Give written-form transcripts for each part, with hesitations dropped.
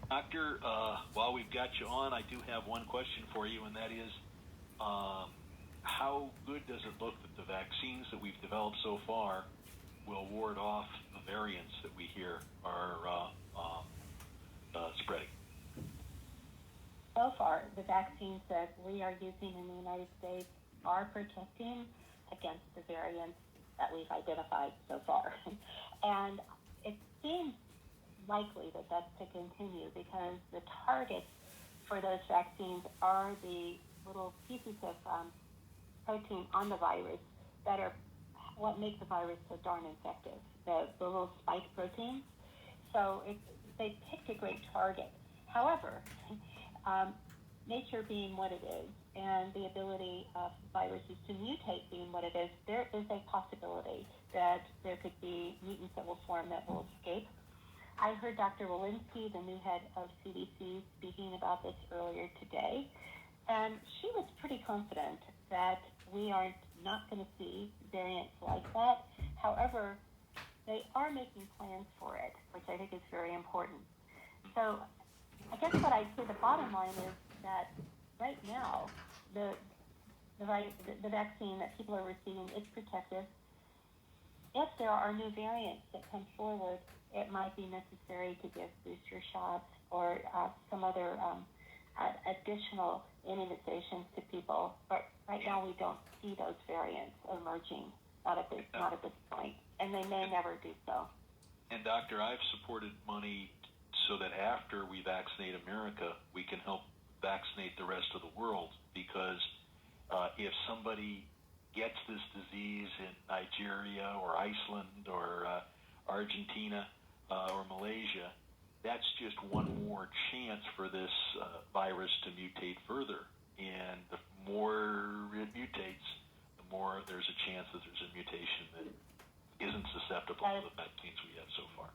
Doctor, while we've got you on, I do have one question for you, and that is, how good does it look that the vaccines that we've developed so far will ward off the variants that we hear are spreading? So far, the vaccines that we are using in the United States are protecting against the variants that we've identified so far. And it seems likely that that's to continue because the targets for those vaccines are the little pieces of protein on the virus that are what makes the virus so darn infective, the little spike proteins. So they picked a great target. However, nature being what it is and the ability of viruses to mutate being what it is, there is a possibility that there could be mutants that will form that will escape. I heard Dr. Walensky, the new head of CDC, speaking about this earlier today, and she was pretty confident that we are not going to see variants like that. However, they are making plans for it, which I think is very important. So I guess what I'd say the bottom line is that right now, the vaccine that people are receiving is protective. If there are new variants that come forward, it might be necessary to give booster shots or some other additional immunizations to people. But right now, we don't see those variants emerging, not at this point, and they may never do so. And Doctor, I've supported money so that after we vaccinate America, we can help vaccinate the rest of the world, because if somebody gets this disease in Nigeria or Iceland or Argentina or Malaysia, that's just one more chance for this virus to mutate further. And the more it mutates, the more there's a chance that there's a mutation that isn't susceptible to the vaccines we have so far.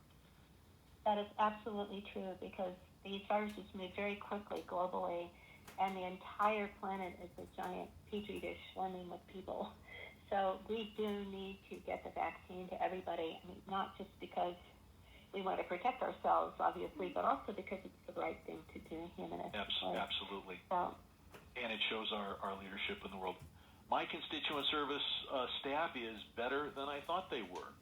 That is absolutely true, because these viruses move very quickly globally, and the entire planet is a giant petri dish swarming with people. So we do need to get the vaccine to everybody, I mean, not just because we want to protect ourselves, obviously, but also because it's the right thing to do humanistically. Absolutely. So, and it shows our leadership in the world. My constituent service staff is better than I thought they were.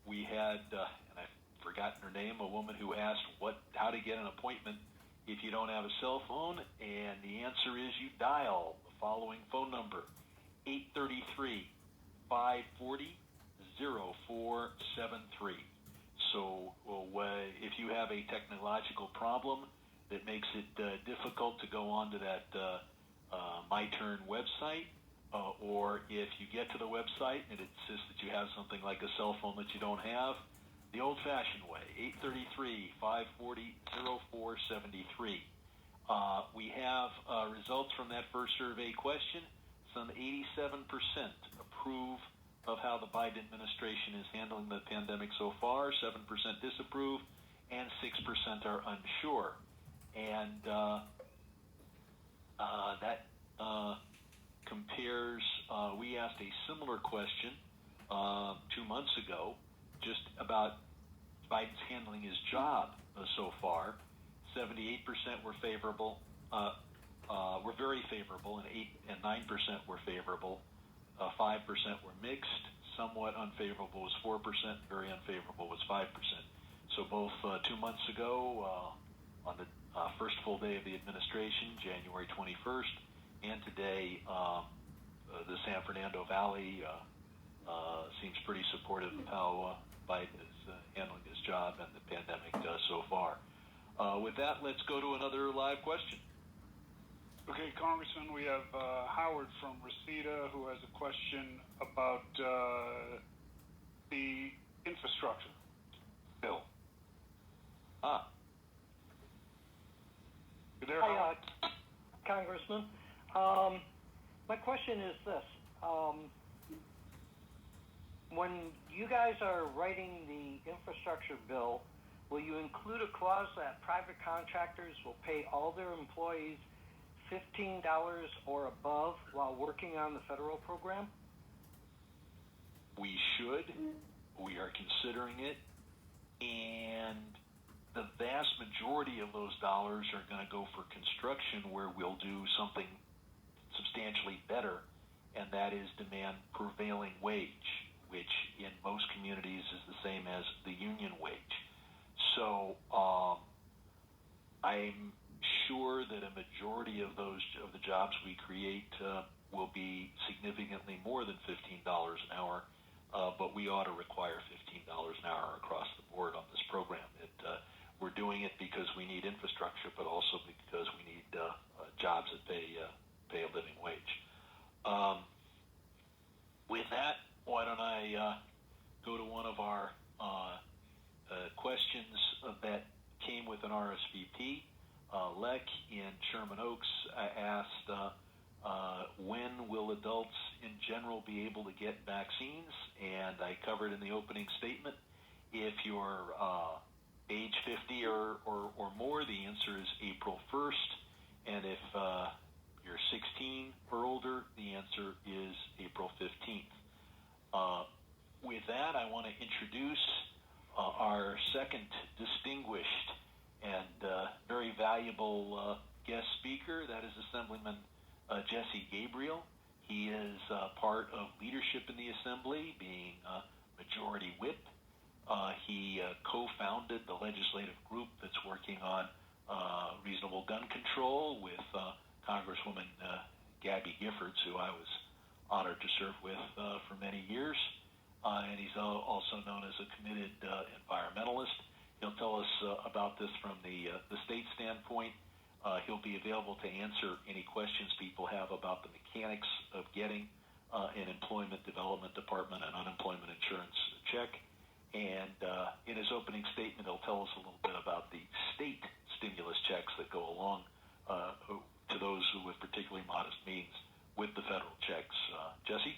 We had, and I've forgotten her name, a woman who asked how to get an appointment if you don't have a cell phone, and the answer is you dial the following phone number, 833-540-0473. So if you have a technological problem that makes it difficult to go onto that My Turn website, or if you get to the website and it insists that you have something like a cell phone that you don't have, the old-fashioned way, 833-540-0473. We have results from that first survey question. Some 87% approve of how the Biden administration is handling the pandemic so far, 7% disapprove, and 6% are unsure. And that compares, we asked a similar question 2 months ago, just about Biden's handling his job so far. 78% were favorable, were very favorable, and 9% were favorable. 5% were mixed. Somewhat unfavorable was 4%. Very unfavorable was 5%. So both 2 months ago, on the first full day of the administration, January 21st, and today, the San Fernando Valley seems pretty supportive of how Biden is handling his job and the pandemic so far. With that, let's go to another live question. Okay, Congressman, we have Howard from Reseda who has a question about the infrastructure bill. You there, Howard? Hi, Congressman. My question is this. When you guys are writing the infrastructure bill, will you include a clause that private contractors will pay all their employees $15 or above while working on the federal program? We should. We are considering it. And the vast majority of those dollars are going to go for construction, where we'll do something substantially better, and that is demand prevailing wage, which in most communities is the same as the union wage. So I'm sure that a majority of the jobs we create will be significantly more than $15 an hour, but we ought to require $15 an hour across the board on this program. We're doing it because we need infrastructure, but also because we need jobs that pay a living wage. With that, why don't I go to one of our questions that came with an RSVP. Lek in Sherman Oaks asked, when will adults in general be able to get vaccines? And I covered in the opening statement, if you're age 50 or more, the answer is April 1st. And if you're 16 or older, the answer is April 15th. With that, I want to introduce our second distinguished and very valuable guest speaker. That is Assemblyman Jesse Gabriel. He is part of leadership in the Assembly, being Majority Whip. He co-founded the legislative group that's working on reasonable gun control with Congresswoman Gabby Giffords, who I was honored to serve with for many years. And he's also known as a committed environmentalist. He'll tell us about this from the state standpoint. He'll be available to answer any questions people have about the mechanics of getting an employment development department and unemployment insurance check. And in his opening statement, he'll tell us a little bit about the state stimulus checks that go along to those who with particularly modest means with the federal checks. Jesse?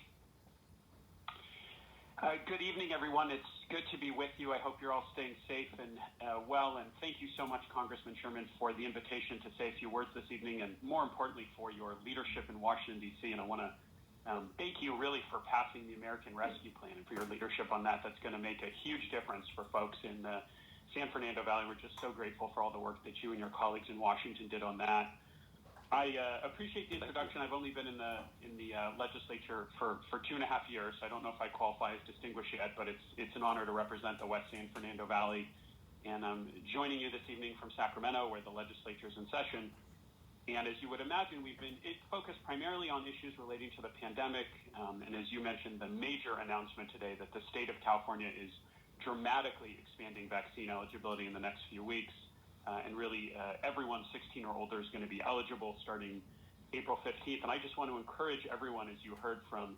Good evening, everyone. It's good to be with you. I hope you're all staying safe and well, and thank you so much, Congressman Sherman, for the invitation to say a few words this evening, and more importantly, for your leadership in Washington, D.C., and I want to thank you really for passing the American Rescue Plan and for your leadership on that. That's going to make a huge difference for folks in the San Fernando Valley. We're just so grateful for all the work that you and your colleagues in Washington did on that. I appreciate the introduction. I've only been in the legislature for 2.5 years. I don't know if I qualify as distinguished yet, but it's an honor to represent the West San Fernando Valley. And I'm joining you this evening from Sacramento, where the legislature is in session. And as you would imagine, we've been focused primarily on issues relating to the pandemic. And as you mentioned, the major announcement today that the state of California is dramatically expanding vaccine eligibility in the next few weeks. And really, everyone 16 or older is going to be eligible starting April 15th. And I just want to encourage everyone, as you heard from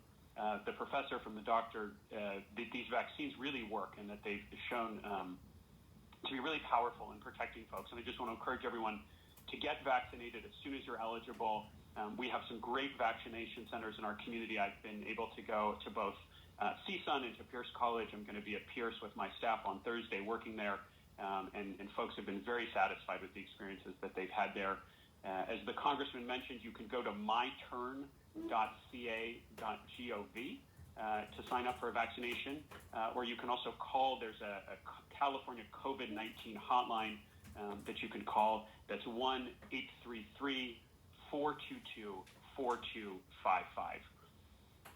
the professor, from the doctor, that these vaccines really work and that they've shown to be really powerful in protecting folks. And I just want to encourage everyone to get vaccinated as soon as you're eligible. We have some great vaccination centers in our community. I've been able to go to both CSUN and to Pierce College. I'm going to be at Pierce with my staff on Thursday working there. And folks have been very satisfied with the experiences that they've had there. As the Congressman mentioned, you can go to myturn.ca.gov to sign up for a vaccination, or you can also call. There's a California COVID-19 hotline that you can call. That's 1-833-422-4255.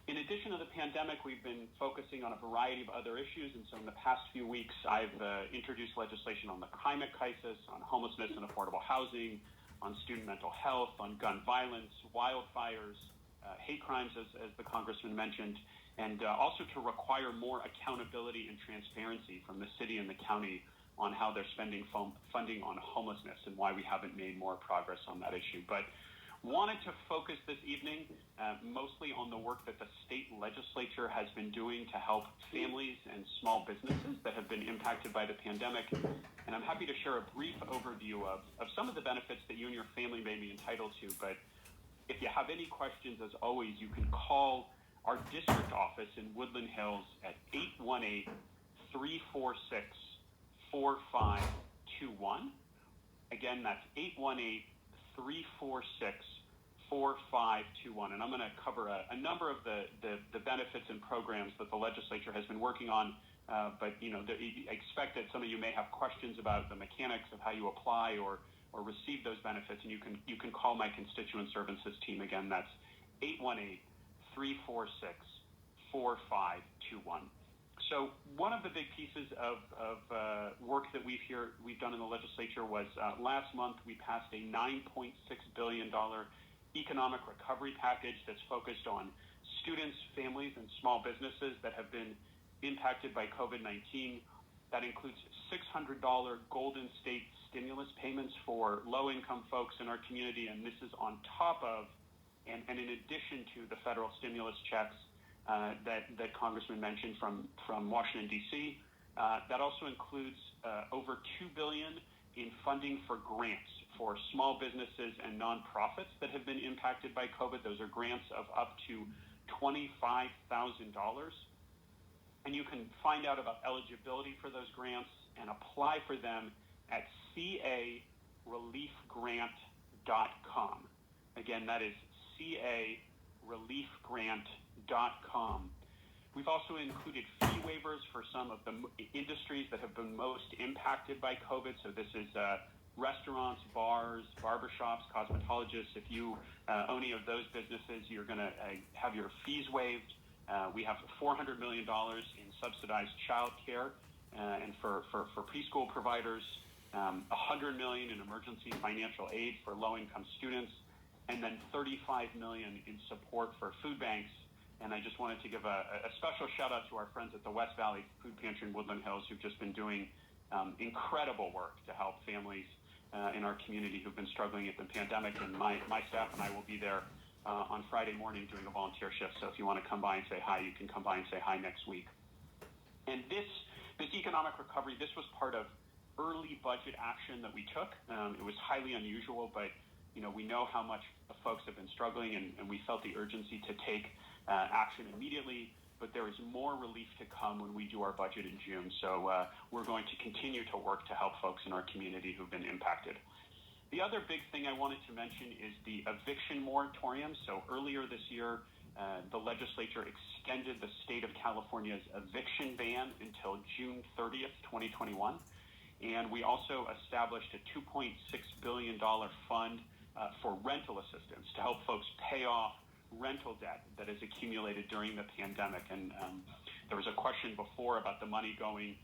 In addition to the pandemic, we've been focusing on a variety of other issues, and so in the past few weeks, I've introduced legislation on the climate crisis, on homelessness and affordable housing, on student mental health, on gun violence, wildfires, hate crimes, as the Congressman mentioned, and also to require more accountability and transparency from the city and the county on how they're spending funding on homelessness and why we haven't made more progress on that issue. But wanted to focus this evening mostly on the work that the state legislature has been doing to help families and small businesses that have been impacted by the pandemic. And I'm happy to share a brief overview of some of the benefits that you and your family may be entitled to. But if you have any questions, as always, you can call our district office in Woodland Hills at 818-346-4521. Again, that's 818-346-4521. And I'm going to cover a number of the benefits and programs that the legislature has been working on but I expect that some of you may have questions about the mechanics of how you apply or receive those benefits, and you can call my constituent services team. Again, that's 818-346-4521. So one of the big pieces of work that we've done in the legislature was last month we passed a $9.6 billion economic recovery package that's focused on students, families, and small businesses that have been impacted by COVID-19. That includes $600 Golden State stimulus payments for low-income folks in our community, and this is on top of and in addition to the federal stimulus checks that Congressman mentioned from Washington, D.C. That also includes over $2 billion in funding for grants for small businesses and nonprofits that have been impacted by COVID. Those are grants of up to $25,000. And you can find out about eligibility for those grants and apply for them at careliefgrant.com. Again, that is careliefgrant.com. We've also included fee waivers for some of the industries that have been most impacted by COVID. So this is restaurants, bars, barbershops, cosmetologists. If you own any of those businesses, you're going to have your fees waived. We have $400 million in subsidized child care and for preschool providers, $100 million in emergency financial aid for low-income students, and then $35 million in support for food banks. And I just wanted to give a special shout-out to our friends at the West Valley Food Pantry in Woodland Hills, who've just been doing incredible work to help families in our community who've been struggling with the pandemic. And my staff and I will be there on Friday morning doing a volunteer shift. So if you want to come by and say hi, you can come by and say hi next week. And this economic recovery, this was part of early budget action that we took. It was highly unusual, but we know how much folks have been struggling, and we felt the urgency to take action immediately. But there is more relief to come when we do our budget in June. So we're going to continue to work to help folks in our community who've been impacted. The other big thing I wanted to mention is the eviction moratorium. So earlier this year, the legislature extended the state of California's eviction ban until June 30th, 2021. And we also established a $2.6 billion fund for rental assistance to help folks pay off rental debt that has accumulated during the pandemic. And there was a question before about the money going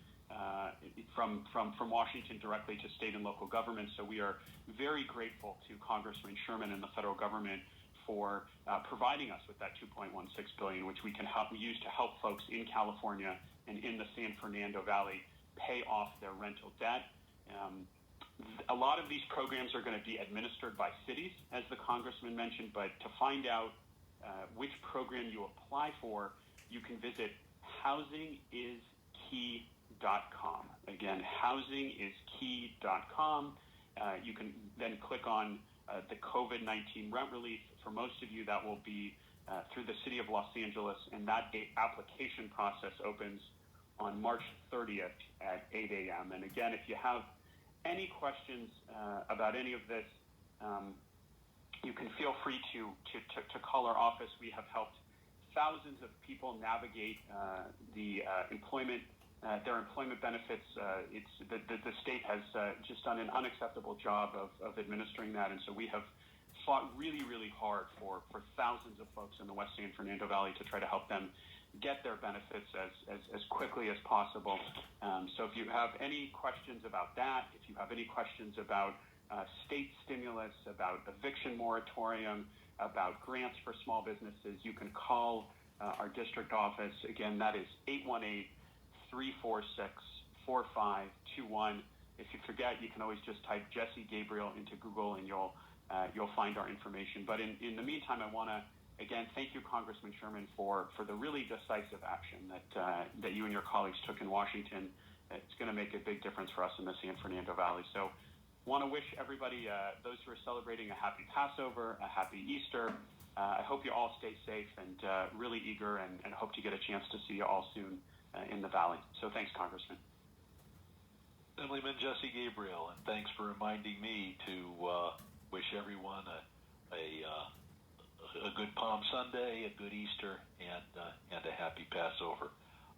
from Washington directly to state and local governments. So we are very grateful to Congressman Sherman and the federal government for providing us with that $2.16 billion, which we can use to help folks in California and in the San Fernando Valley pay off their rental debt. A lot of these programs are going to be administered by cities, as the Congressman mentioned, but to find out which program you apply for, you can visit housingiskey.com. Again, housingiskey.com. You can then click on the COVID-19 rent relief. For most of you, that will be through the City of Los Angeles, and that application process opens on March 30th at 8 a.m. And again, if you have any questions about any of this, you can feel free to call our office. We have helped thousands of people navigate their employment benefits. The state has just done an unacceptable job of administering that, and so we have fought really, really hard for thousands of folks in the West San Fernando Valley to try to help them get their benefits as quickly as possible. So if you have any questions about that, if you have any questions about state stimulus, about eviction moratorium, about grants for small businesses, you can call our district office. Again, that is 818-346-4521. If you forget, you can always just type Jesse Gabriel into Google and you'll find our information. But in the meantime, I want to again thank you, Congressman Sherman, for the really decisive action that you and your colleagues took in Washington. It's going to make a big difference for us in the San Fernando Valley. So want to wish everybody, those who are celebrating, a happy Passover, a happy Easter. I hope you all stay safe and really eager and hope to get a chance to see you all soon in the Valley. So thanks, Congressman. Assemblyman Jesse Gabriel, and thanks for reminding me to wish everyone a good Palm Sunday, a good Easter, and a happy Passover.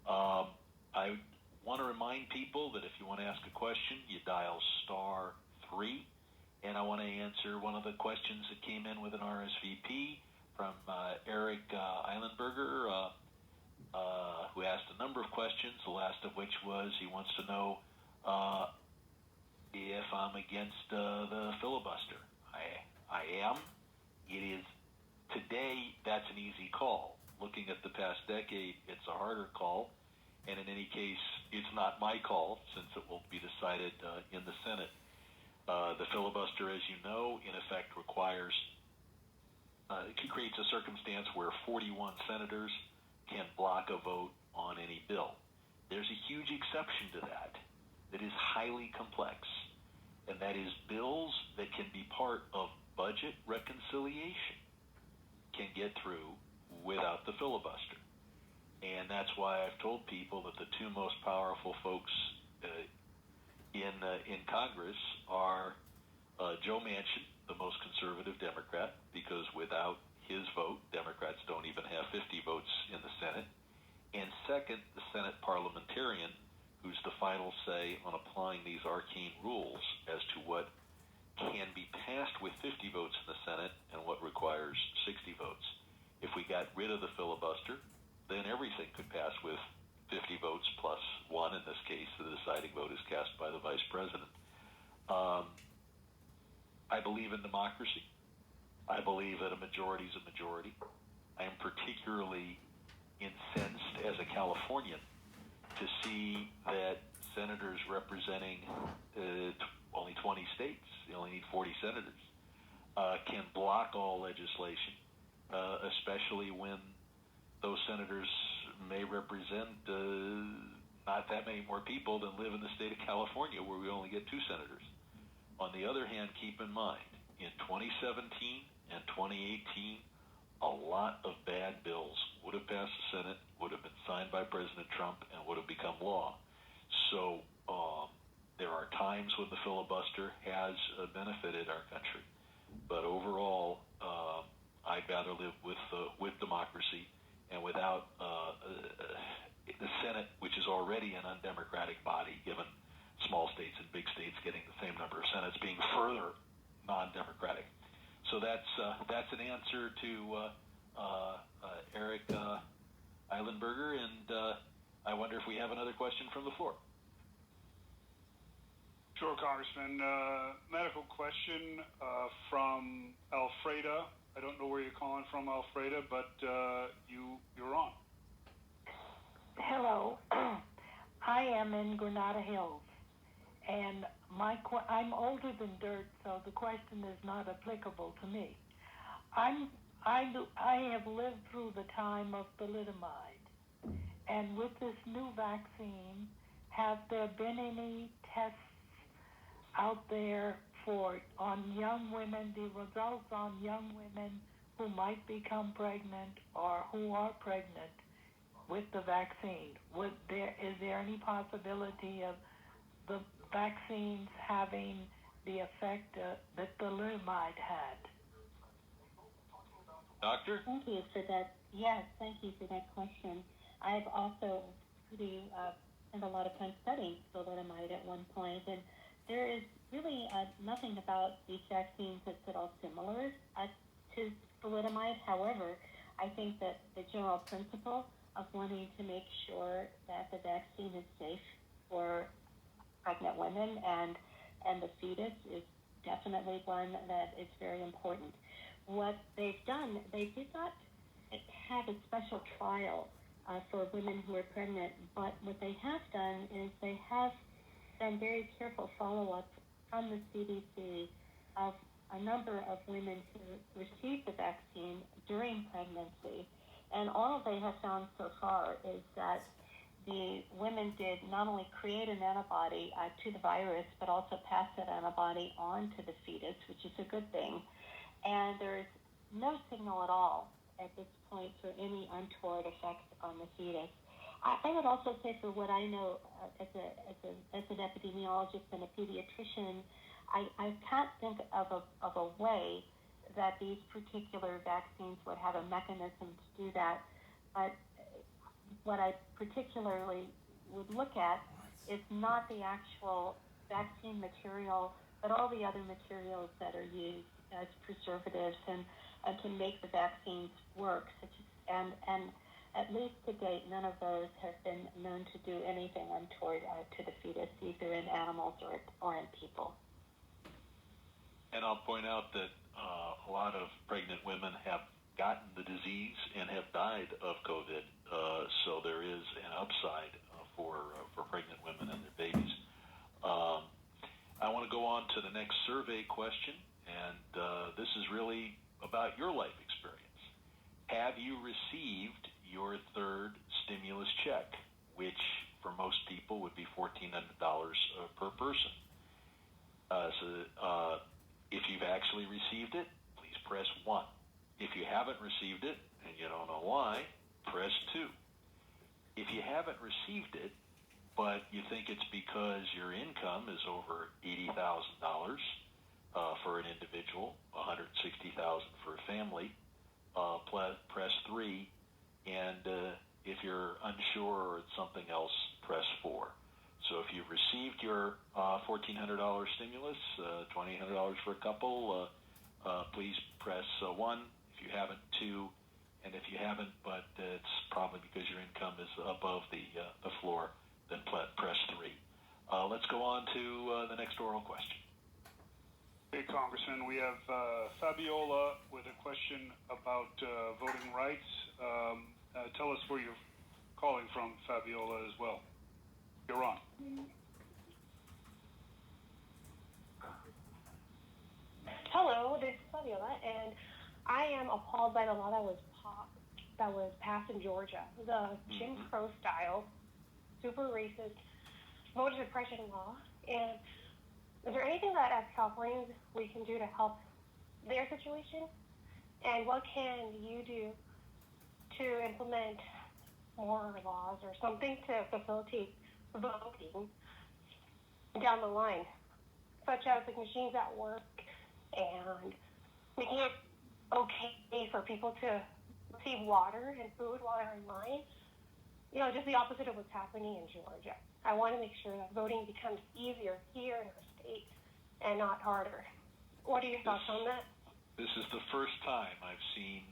I want to remind people that if you want to ask a question, you dial *3. And I want to answer one of the questions that came in with an RSVP from Eric Eilenberger, who asked a number of questions, the last of which was he wants to know if I'm against the filibuster. I am. It is today. That's an easy call. Looking at the past decade, it's a harder call, and in any case, it's not my call since it will be decided in the Senate. The filibuster, as you know, in effect requires it creates a circumstance where 41 senators can block a vote on any bill. There's a huge exception to that is highly complex, and that is bills that can be part of budget reconciliation can get through without the filibuster. And that's why I've told people that the two most powerful folks in Congress are Joe Manchin, the most conservative Democrat, because without his vote, Democrats don't even have 50 votes in the Senate. And second, the Senate parliamentarian, who's the final say on applying these arcane rules as to what can be passed with 50 votes in the Senate and what requires 60 votes. If we got rid of the filibuster, then everything could pass with 50 votes plus one. In this case, the deciding vote is cast by the vice president. I believe in democracy. I believe that a majority is a majority. I am particularly incensed as a Californian to see that senators representing only 20 states, you only need 40 senators, can block all legislation, especially when those senators may represent not that many more people than live in the state of California, where we only get 2 senators. On the other hand, keep in mind, in 2017 and 2018, a lot of bad bills would have passed the Senate, would have been signed by President Trump, and would have become law. So there are times when the filibuster has benefited our country. But overall, I'd rather live with democracy and without the Senate, which is already an undemocratic body, given small states and big states getting the same number of Senates, being further non-democratic. So that's an answer to Eric Eilenberger, and I wonder if we have another question from the floor. Sure, Congressman. Medical question from Alfreda. I don't know where you're calling from, Alfreda, but you're on. Hello. I am in Granada Hills, and I'm older than dirt, so the question is not applicable to me. I have lived through the time of thalidomide, and with this new vaccine, have there been any tests out there on young women, the results on young women who might become pregnant or who are pregnant with the vaccine? Is there any possibility of the vaccines having the effect that thalidomide had? Doctor? Thank you for that. Yes, thank you for that question. I've also spent a lot of time studying thalidomide at one point, and there is really nothing about these vaccines that's at all similar to thalidomide. However, I think that the general principle of wanting to make sure that the vaccine is safe for pregnant women and the fetus is definitely one that is very important. What they've done, they did not have a special trial for women who are pregnant, but what they have done is they have done very careful follow-up from the CDC of a number of women who received the vaccine during pregnancy. And all they have found so far is that the women did not only create an antibody to the virus, but also pass that antibody on to the fetus, which is a good thing. And there's no signal at all at this point for any untoward effects on the fetus. I would also say, for what I know as an epidemiologist and a pediatrician, I can't think of a way that these particular vaccines would have a mechanism to do that. But what I particularly would look at It's not the actual vaccine material, but all the other materials that are used as preservatives and to make the vaccines work. And at least to date, none of those have been known to do anything untoward to the fetus, either in animals or in people. And I'll point out that a lot of pregnant women have gotten the disease and have died of COVID, so there is an upside for pregnant women and their babies. I want to go on to the next survey question, and this is really about your life experience. Have you received your third stimulus check, which for most people would be $1,400 per person? If you've actually received it, please press 1. If you haven't received it and you don't know why, press 2. If you haven't received it, but you think it's because your income is over $80,000 for an individual, $160,000 for a family, press 3. And if you're unsure or it's something else, press 4. So if you've received your $1,400 stimulus, $2,800 for a couple, please press 1. If you haven't, 2. And if you haven't, but it's probably because your income is above the floor, then press 3. Let's go on to the next oral question. Hey, Congressman, we have Fabiola with a question about voting rights. Tell us where you're calling from, Fabiola, as well. You're on. Hello, this is Fabiola, and I am appalled by the law that was passed in Georgia, the Jim Crow style, super racist voter suppression law. And is there anything that as Californians we can do to help their situation? And what can you do to implement more laws or something to facilitate voting down the line, such as like machines at work and making it okay for people to receive water and food while they're in line? You know, just the opposite of what's happening in Georgia. I want to make sure that voting becomes easier here in our state and not harder. What are your thoughts on that? This is the first time I've seen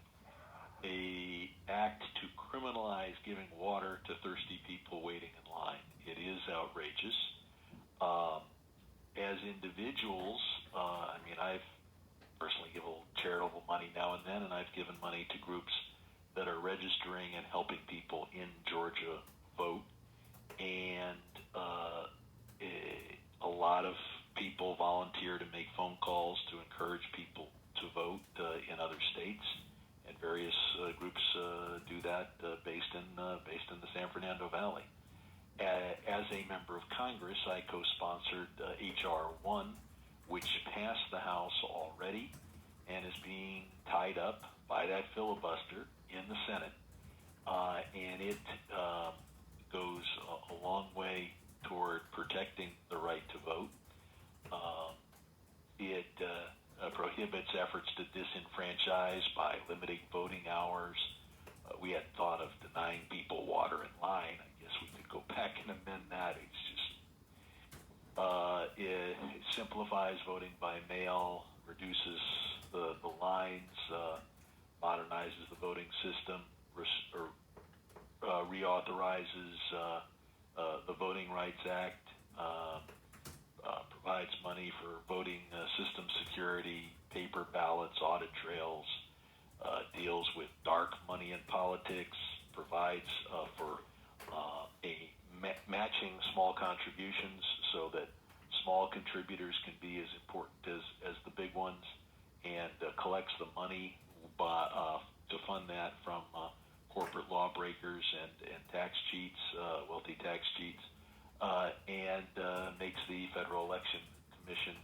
an act to criminalize giving water to thirsty people waiting in line. It is outrageous. As individuals, I've personally given charitable money now and then, and I've given money to groups that are registering and helping people in Georgia vote. And a lot of people volunteer to make phone calls to encourage people to vote in other states. And various groups do that based in the San Fernando Valley. As a member of Congress, I co-sponsored H.R. 1, which passed the House already and is being tied up by that filibuster in the Senate. And it goes a long way toward protecting the right to vote. It prohibits efforts to disenfranchise by limiting voting hours. We had thought of denying people water in line. I guess we could go back and amend that. It's just it simplifies voting by mail, reduces the lines, modernizes the voting system, reauthorizes the Voting Rights Act, provides money for voting system security, paper ballots, audit trails, deals with dark money in politics, provides for matching small contributions so that small contributors can be as important as the big ones, and collects the money to fund that from corporate lawbreakers and tax cheats, wealthy tax cheats, and makes the Federal Election Commission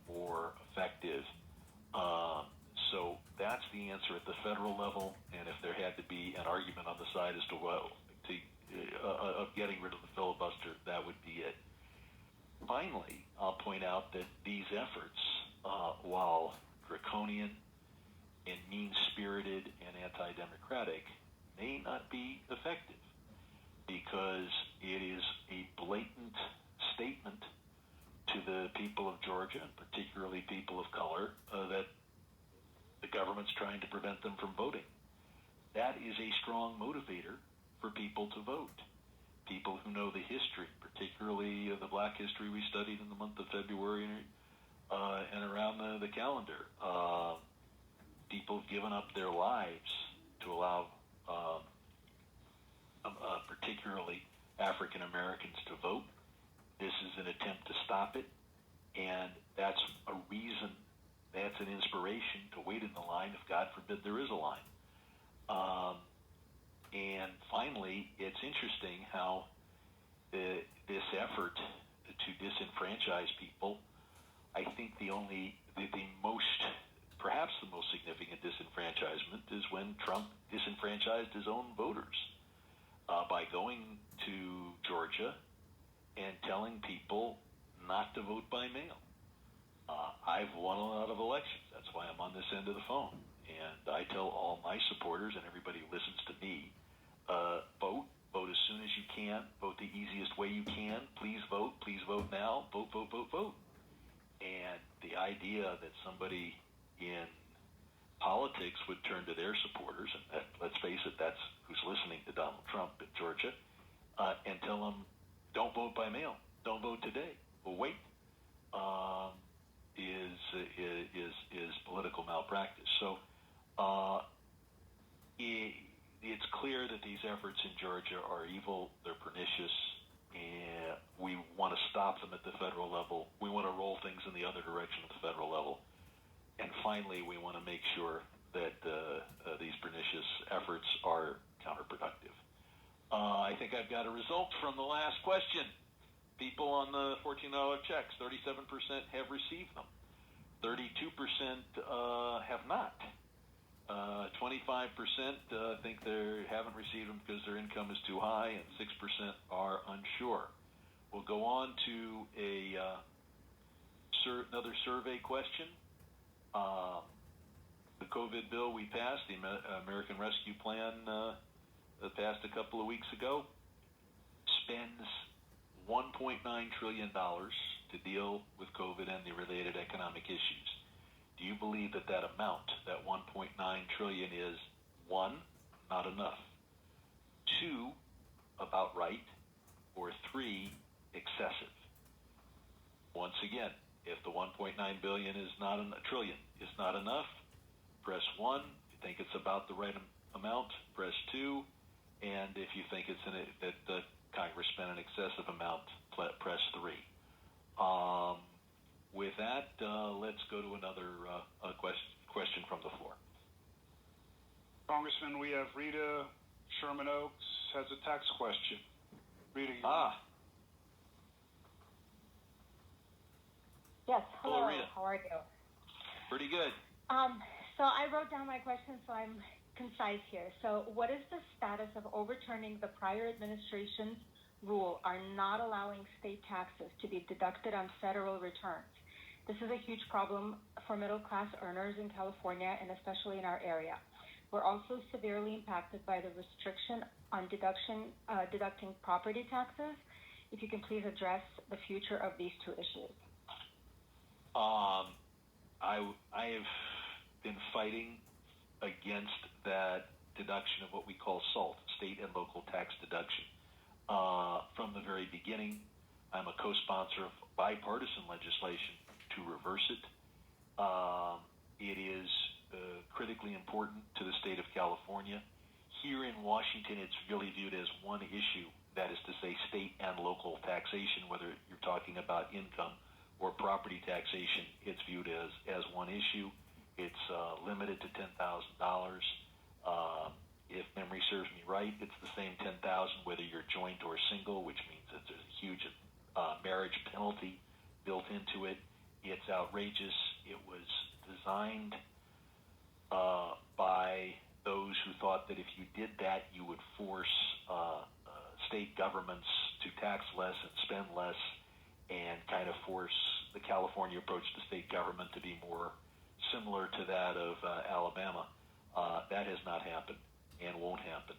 more effective. So that's the answer at the federal level, and if there had to be an argument on the side as to of getting rid of the filibuster, that would be it. Finally, I'll point out that these efforts, while draconian and mean-spirited and anti-democratic, may not be effective. because it is a blatant statement to the people of Georgia, and particularly people of color, that the government's trying to prevent them from voting. That is a strong motivator for people to vote. People who know the history, particularly the black history we studied in the month of February and around the calendar. People have given up their lives to allow particularly African Americans to vote. This is an attempt to stop it, and that's a reason, that's an inspiration to wait in the line if, God forbid, there is a line. And finally, it's interesting how this effort to disenfranchise people, I think perhaps the most significant disenfranchisement is when Trump disenfranchised his own voters by going to Georgia and telling people not to vote by mail. I've won a lot of elections. That's why I'm on this end of the phone. And I tell all my supporters and everybody who listens to me, vote as soon as you can, vote the easiest way you can. Please vote now, vote. And the idea that somebody in politics would turn to their supporters, and let's face it, that's who's listening to Donald Trump in Georgia, and tell them, don't vote by mail, don't vote today, well, wait, is political malpractice. So it's clear that these efforts in Georgia are evil, they're pernicious, and we want to stop them at the federal level. We want to roll things in the other direction at the federal level. And finally, we want to make sure that these pernicious efforts are counterproductive. I think I've got a result from the last question. People on the $14 checks, 37% have received them. 32% have not. 25% think they haven't received them because their income is too high, and 6% are unsure. We'll go on to another survey question. The COVID bill we passed, the American Rescue Plan that passed a couple of weeks ago, spends $1.9 trillion to deal with COVID and the related economic issues. Do you believe that amount, that $1.9 trillion, is 1, not enough, 2, about right, or 3, excessive? Once again, if the $1.9 trillion is not enough, press 1. If you think it's about the right amount, press 2. And if you think that the Congress spent an excessive amount, press 3. With that, let's go to another question from the floor. Congressman, we have Rita Sherman Oaks has a tax question. Rita. Yes. Hello, Rita. How are you? Pretty good. So I wrote down my question, so I'm concise here. So what is the status of overturning the prior administration's rule are not allowing state taxes to be deducted on federal returns? This is a huge problem for middle-class earners in California and especially in our area. We're also severely impacted by the restriction on deducting property taxes. If you can please address the future of these two issues. I have been fighting against that deduction of what we call SALT, state and local tax deduction. From the very beginning, I'm a co-sponsor of bipartisan legislation to reverse it. It is critically important to the state of California. Here in Washington, it's really viewed as one issue, that is to say state and local taxation, whether you're talking about income or property taxation, it's viewed as one issue. It's limited to $10,000. If memory serves me right, it's the same $10,000 whether you're joint or single, which means that there's a huge marriage penalty built into it. It's outrageous. It was designed by those who thought that if you did that, you would force state governments to tax less and spend less, and kind of force the California approach to state government to be more similar to that of Alabama. That has not happened and won't happen.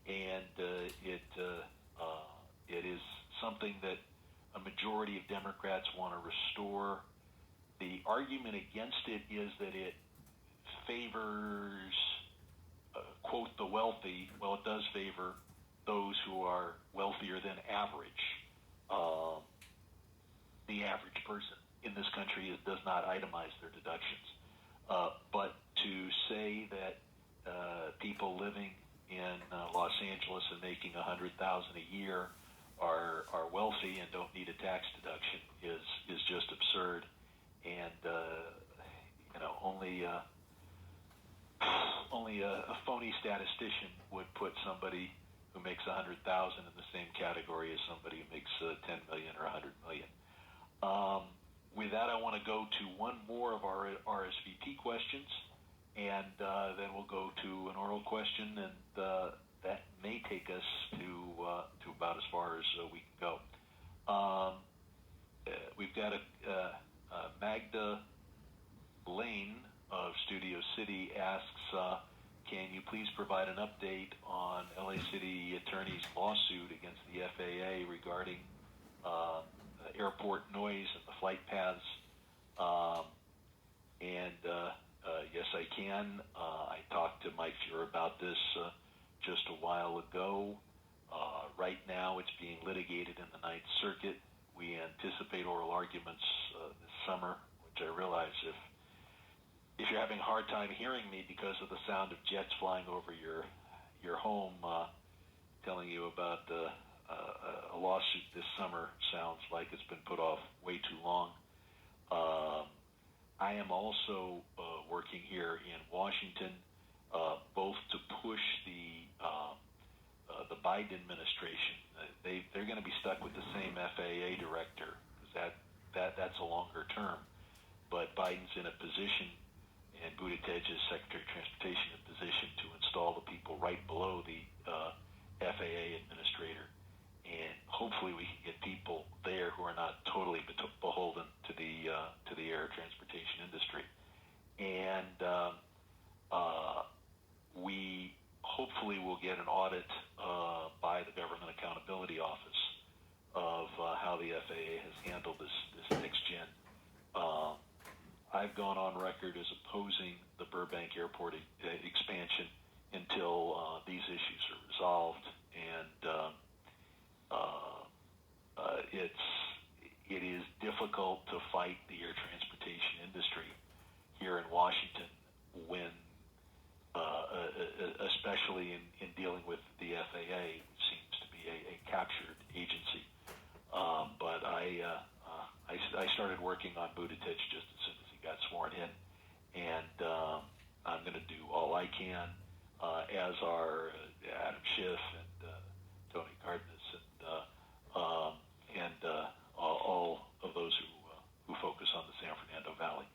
and it is something that a majority of Democrats want to restore. The argument against it is that it favors, quote, the wealthy. Well, it does favor those who are wealthier than average. The average person in this country does not itemize their deductions. But to say that people living in Los Angeles and making $100,000 a year are wealthy and don't need a tax deduction is just absurd. And only a phony statistician would put somebody who makes $100,000 in the same category as somebody who makes $10 million or $100 million. With that, I want to go to one more of our RSVP questions, and then we'll go to an oral question, and that may take us to about as far as we can go. We've got Magda Lane of Studio City asks, can you please provide an update on LA City Attorney's lawsuit against the FAA regarding airport noise and the flight paths? Yes, I can. I talked to Mike Fuhr about this just a while ago. Right now it's being litigated in the Ninth Circuit. We anticipate oral arguments this summer, which I realize if you're having a hard time hearing me because of the sound of jets flying over your home, telling you about a lawsuit this summer sounds like it's been put off way too long. I am also working here in Washington, both to push the Biden administration. They're going to be stuck with the same FAA director, because that's a longer term. But Biden's in a position, and Buttigieg's Secretary of Transportation in a position to install the people right below the FAA administrator, and hopefully we can get people there who are not totally beholden to the air transportation industry. And we hopefully will get an audit by the Government Accountability Office of how the FAA has handled this next gen. I've gone on record as opposing the Burbank Airport expansion until these issues are resolved, and it is difficult to fight the air transportation industry here in Washington when, especially in dealing with the FAA, which seems to be a captured agency. But I started working on Buttigieg just as soon as he got sworn in, and I'm going to do all I can, as are Adam Schiff and Tony Cardenas and all of those who focus on the San Fernando Valley.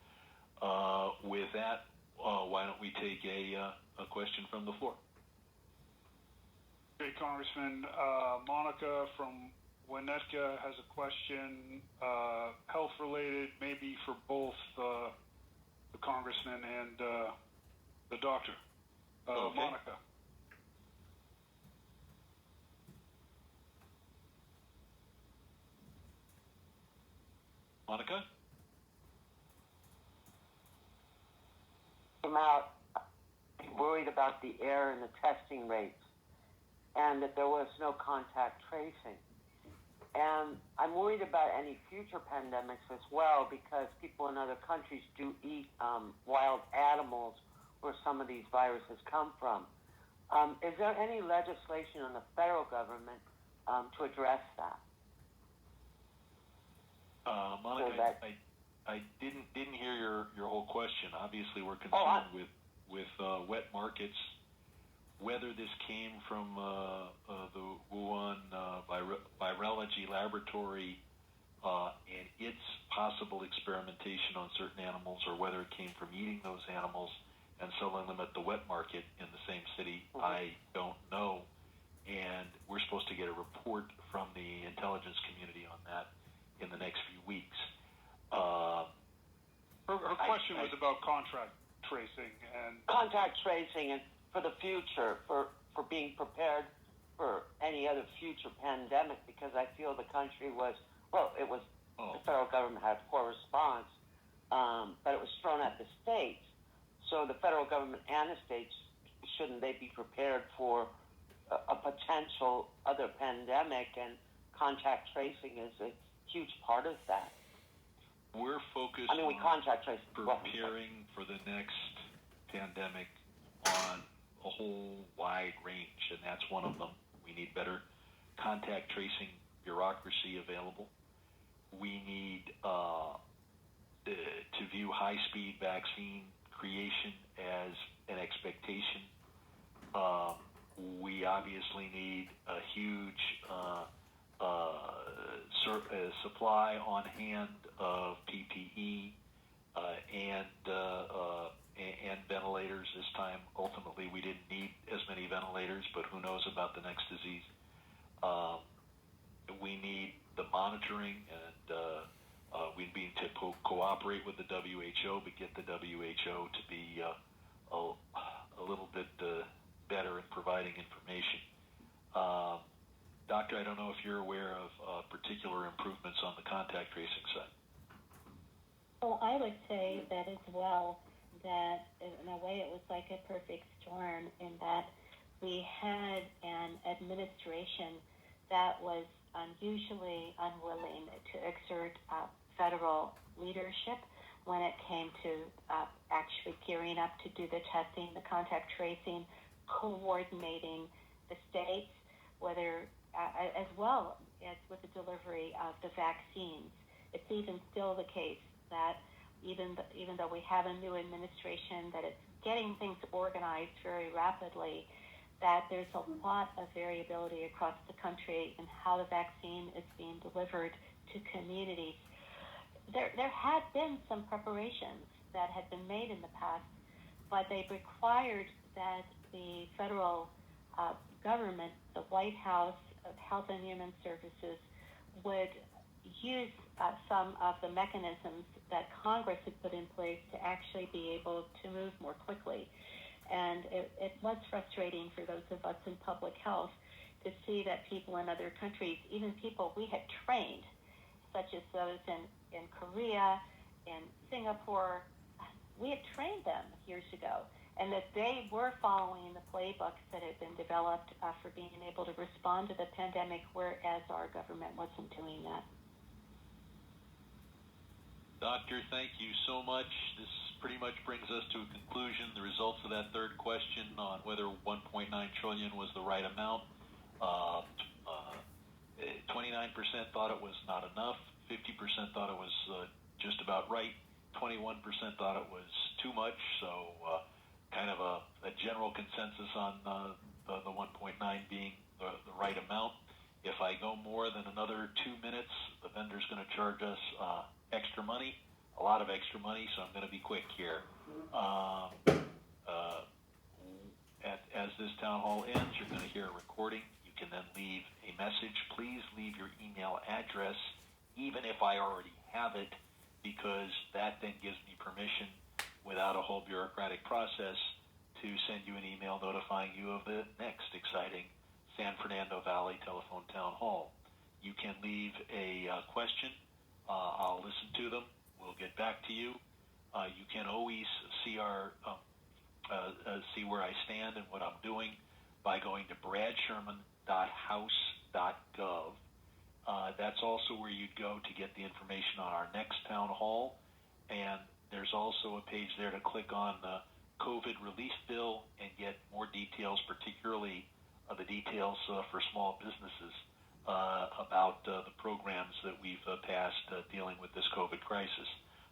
With that, why don't we take a question from the floor? Okay, Congressman. Monica from Winnetka has a question, health-related, maybe for both the congressman and the doctor. Okay. Monica. Monica? Came out worried about the air and the testing rates, and that there was no contact tracing. And I'm worried about any future pandemics as well, because people in other countries do eat wild animals where some of these viruses come from. Is there any legislation in the federal government to address that? Monica, I didn't hear your whole question. Obviously, we're concerned with wet markets. Whether this came from the Wuhan virology laboratory and its possible experimentation on certain animals, or whether it came from eating those animals and selling them at the wet market in the same city, I don't know. And we're supposed to get a report from the intelligence community on that in the next few weeks. Her question was about contact tracing and contact tracing, and for the future, for being prepared for any other future pandemic because I feel the country was, the federal government had poor response, but it was thrown at the states. So the federal government and the states, shouldn't they be prepared for a potential other pandemic, and contact tracing is a huge part of that. We're focused we contact trace preparing for the next pandemic on a whole wide range, and that's one of them. We need better contact tracing bureaucracy available. We need to view high-speed vaccine creation as an expectation. We obviously need a huge supply on hand of PPE and ventilators. This time, ultimately, we didn't need as many ventilators, but who knows about the next disease. We need the monitoring, and we need to cooperate with the WHO, but get the WHO to be a little bit better in providing information. Doctor, I don't know if you're aware of particular improvements on the contact tracing side. Well, I would say that as well, that in a way it was like a perfect storm in that we had an administration that was unusually unwilling to exert federal leadership when it came to actually gearing up to do the testing, the contact tracing, coordinating the states, whether as well as with the delivery of the vaccines. It's even still the case that even though we have a new administration, that it's getting things organized very rapidly, that there's a lot of variability across the country in how the vaccine is being delivered to communities. There had been some preparations that had been made in the past, but they required that the federal government, the White House, Health and Human Services, would use some of the mechanisms that Congress had put in place to actually be able to move more quickly. And it was frustrating for those of us in public health to see that people in other countries, even people we had trained, such as those in Korea, in Singapore, we had trained them years ago, and that they were following the playbooks that had been developed for being able to respond to the pandemic, whereas our government wasn't doing that. Doctor, thank you so much. This pretty much brings us to a conclusion. The results of that third question on whether 1.9 trillion was the right amount, 29% thought it was not enough, 50% thought it was just about right, 21% thought it was too much, so kind of a general consensus on the 1.9 being the right amount. If I go more than another 2 minutes, the vendor's going to charge us extra money, a lot of extra money, so I'm going to be quick here. As this town hall ends, you're going to hear a recording. You can then leave a message. Please leave your email address, even if I already have it, because that then gives me permission, without a whole bureaucratic process, to send you an email notifying you of the next exciting San Fernando Valley Telephone Town Hall. You can leave a question. I'll listen to them. We'll get back to you. You can always see see where I stand and what I'm doing by going to bradsherman.house.gov. That's also where you'd go to get the information on our next town hall. And there's also a page there to click on the COVID relief bill and get more details, particularly the details for small businesses about the programs that we've passed dealing with this COVID crisis.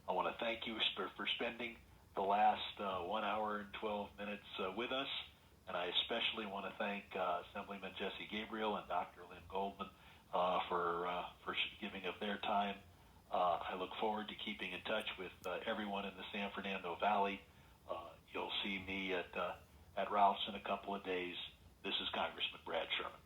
I want to thank you for spending the last 1 hour and 12 minutes with us, and I especially want to thank Assemblyman Jesse Gabriel and Dr. Lynn Goldman for giving of their time. I look forward to keeping in touch with everyone in the San Fernando Valley. You'll see me at Ralph's in a couple of days. This is Congressman Brad Sherman.